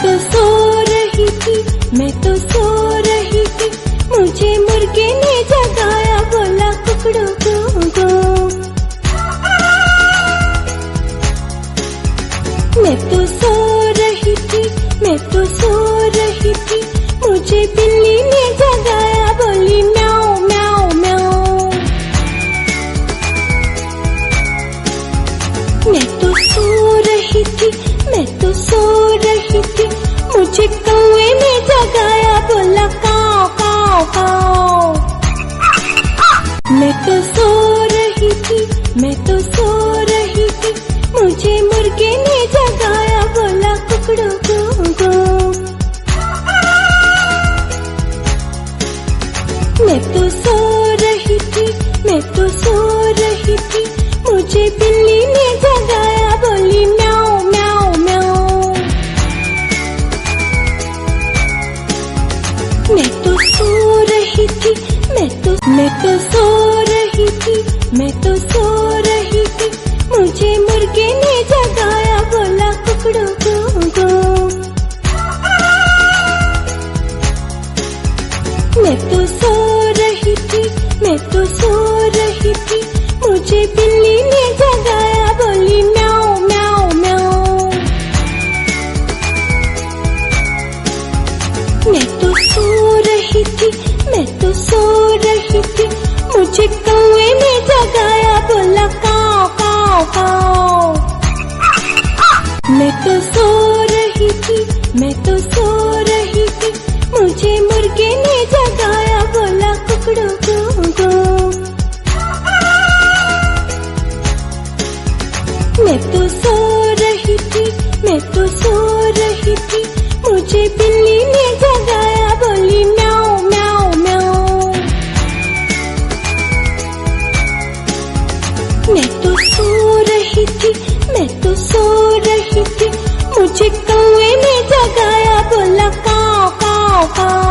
तो सो रही थी, मैं तो सो रही थी, मुझे मुर्गे ने जगाया, बोला कुकड़ू कू कू। मैं तो सो रही थी, मैं तो सो रही थी, मुझे बिल्ली ने जगाया, बोली म्याऊ म्याऊ म्याऊ। मैं तो सो रही थी, मैं तो सो रही थी, मुझे कौवे ने जगाया, बोला काऊ काऊ काऊ। मैं तो सो रही थी, मैं तो सो रही थी, मुझे मुर्गे ने जगाया, बोला कुकड़ू कू कू। मैं तो सो रही थी, मैं तो सो रही थी, मुझे बिल्ली ने जगाया, बोली म्याऊ म्याऊ म्याऊ। मैं तो सो रही थी, मैं तो सो रही थी, मैं तो सो रही थी, मुझे मुर्गे ने जगाया, बोला कुकड़ू कू कू। मैं तो सो रही थी, मैं तो सो रही थी, मुझे बिल्ली ने जगाया, बोली म्याऊ म्याऊ म्याऊ। मैं तो सो रही थी, मैं तो सो रही थी, मुझे कौवे ने जगाया, बोला काऊ काऊ काऊ। मैं तो सो रही थी, मैं तो सो रही थी, मुझे मुर्गे ने जगाया, बोला कुकड़ू कू कू। मैं तो सो रही थी, मैं तो सो रही थी, मुझे बिल्ली ने जगाया, बोली म्याऊ म्याऊ म्याऊ। मैं तो सो रही थी, मैं तो सो रही थी, मुझे कौवे ने जगाया, बोला काऊ काऊ काऊ।